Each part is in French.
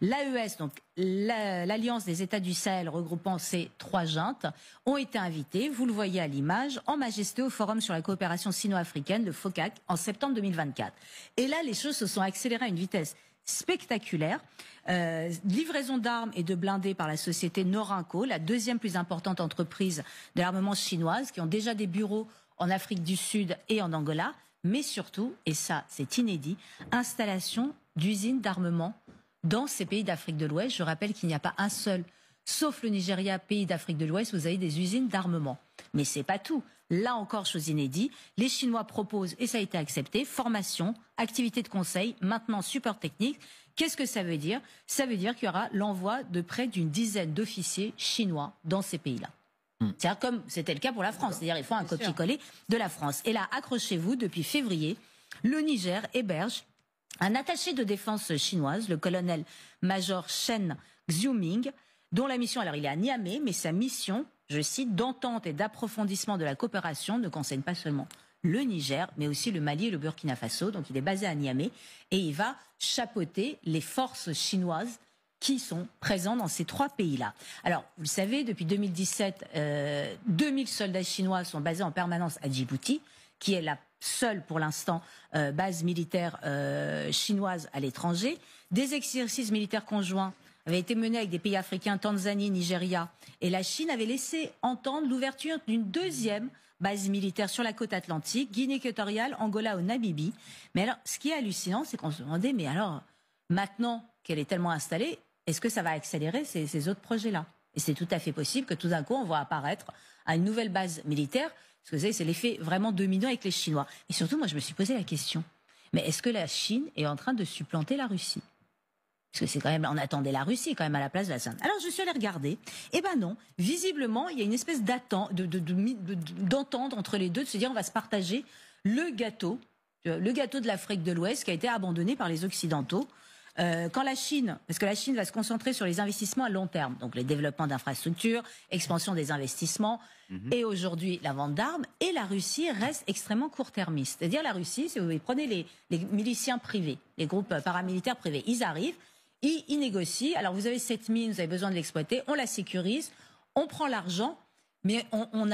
L'AES, donc l'Alliance des États du Sahel regroupant ces 3 juntes, ont été invités, vous le voyez à l'image, en majesté au Forum sur la coopération sino-africaine, le FOCAC, en septembre 2024. Et là, les choses se sont accélérées à une vitesse spectaculaire. Livraison d'armes et de blindés par la société Norinco, la deuxième plus importante entreprise de l'armement chinoise, qui ont déjà des bureaux en Afrique du Sud et en Angola, mais surtout, et ça c'est inédit, installation d'usines d'armement dans ces pays d'Afrique de l'Ouest. Je rappelle qu'il n'y a pas un seul, sauf le Nigeria, pays d'Afrique de l'Ouest, où vous avez des usines d'armement. Mais c'est pas tout. Là encore, chose inédite, les Chinois proposent, et ça a été accepté, formation, activité de conseil, maintenant support technique. Qu'est-ce que ça veut dire? Ça veut dire qu'il y aura l'envoi de près d'une dizaine d'officiers chinois dans ces pays-là. C'est-à-dire comme c'était le cas pour la France, c'est-à-dire ils font un copier-coller de la France. Et là, accrochez-vous, depuis février, le Niger héberge un attaché de défense chinoise, le colonel-major Chen Xiuming, dont la mission, alors il est à Niamey, mais sa mission, je cite, d'entente et d'approfondissement de la coopération ne concerne pas seulement le Niger, mais aussi le Mali et le Burkina Faso. Donc il est basé à Niamey et il va chapeauter les forces chinoises qui sont présents dans ces 3 pays-là. Alors, vous le savez, depuis 2017, 2000 soldats chinois sont basés en permanence à Djibouti, qui est la seule, pour l'instant, base militaire chinoise à l'étranger. Des exercices militaires conjoints avaient été menés avec des pays africains, Tanzanie, Nigeria, et la Chine avait laissé entendre l'ouverture d'une deuxième base militaire sur la côte atlantique, Guinée équatoriale, Angola ou Namibie. Mais alors, ce qui est hallucinant, c'est qu'on se demandait, mais alors, maintenant qu'elle est tellement installée, est-ce que ça va accélérer ces autres projets-là? Et c'est tout à fait possible que tout d'un coup, on voit apparaître à une nouvelle base militaire, parce que vous savez, c'est l'effet vraiment dominant avec les Chinois. Et surtout, moi, je me suis posé la question, mais est-ce que la Chine est en train de supplanter la Russie? Parce que c'est quand même, on attendait la Russie quand même à la place de la Chine. Alors je suis allée regarder, et ben non, visiblement, il y a une espèce d'entente entre les deux, de se dire on va se partager le gâteau de l'Afrique de l'Ouest qui a été abandonné par les Occidentaux. Quand la Chine, parce que la Chine va se concentrer sur les investissements à long terme, donc les développements d'infrastructures, expansion des investissements, et aujourd'hui la vente d'armes, et la Russie reste extrêmement court-termiste. C'est-à-dire la Russie, si vous prenez les miliciens privés, les groupes paramilitaires privés, ils arrivent, ils négocient, alors vous avez cette mine, vous avez besoin de l'exploiter, on la sécurise, on prend l'argent, mais on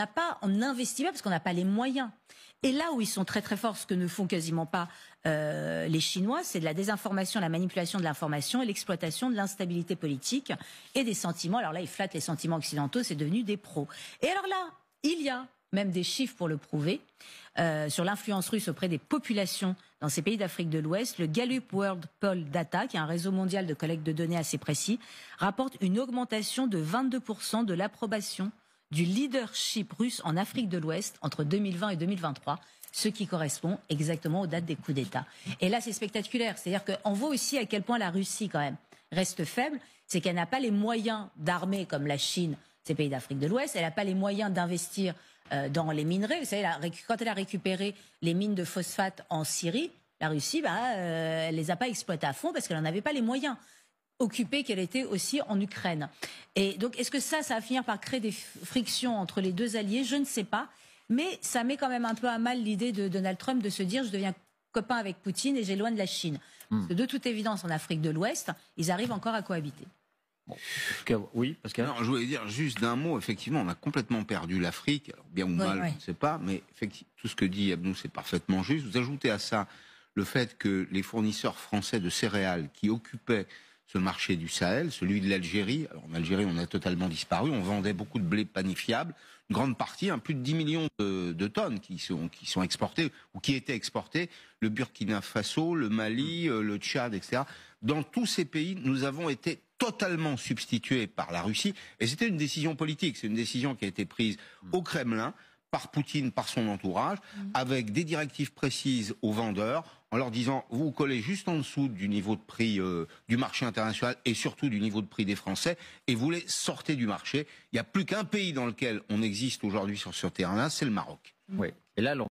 n'investit pas parce qu'on n'a pas les moyens. Et là où ils sont très très forts, ce que ne font quasiment pas les Chinois, c'est de la désinformation, la manipulation de l'information et l'exploitation de l'instabilité politique et des sentiments. Alors là, ils flattent les sentiments occidentaux, c'est devenu des pros. Et alors là, il y a même des chiffres pour le prouver, sur l'influence russe auprès des populations dans ces pays d'Afrique de l'Ouest. Le Gallup World Poll Data, qui est un réseau mondial de collecte de données assez précis, rapporte une augmentation de 22% de l'approbation du leadership russe en Afrique de l'Ouest entre 2020 et 2023, ce qui correspond exactement aux dates des coups d'État. Et là, c'est spectaculaire. C'est-à-dire qu'on voit aussi à quel point la Russie, quand même, reste faible. C'est qu'elle n'a pas les moyens d'armer comme la Chine, ces pays d'Afrique de l'Ouest. Elle n'a pas les moyens d'investir dans les minerais. Vous savez, quand elle a récupéré les mines de phosphate en Syrie, la Russie, elle les a pas exploitées à fond parce qu'elle n'en avait pas les moyens, occupée qu'elle était aussi en Ukraine. Et donc, est-ce que ça va finir par créer des frictions entre les deux alliés? Je ne sais pas. Mais ça met quand même un peu à mal l'idée de Donald Trump de se dire je deviens copain avec Poutine et j'éloigne la Chine. Parce que de toute évidence, en Afrique de l'Ouest, ils arrivent encore à cohabiter. Bon. Oui, Pascal. Alors, je voulais dire juste d'un mot, effectivement, on a complètement perdu l'Afrique, alors bien ou mal, je ne sais pas, mais effectivement, tout ce que dit Abnou, c'est parfaitement juste. Vous ajoutez à ça le fait que les fournisseurs français de céréales qui occupaient ce marché du Sahel, celui de l'Algérie. Alors en Algérie, on a totalement disparu. On vendait beaucoup de blé panifiable, une grande partie, plus de 10 millions de tonnes qui sont exportées ou qui étaient exportées. Le Burkina Faso, le Mali, le Tchad, etc. Dans tous ces pays, nous avons été totalement substitués par la Russie. Et c'était une décision politique. C'est une décision qui a été prise au Kremlin, par Poutine, par son entourage, avec des directives précises aux vendeurs, en leur disant vous collez juste en dessous du niveau de prix du marché international et surtout du niveau de prix des Français et vous les sortez du marché. Il n'y a plus qu'un pays dans lequel on existe aujourd'hui sur ce terrain-là, c'est le Maroc. Oui. Et là,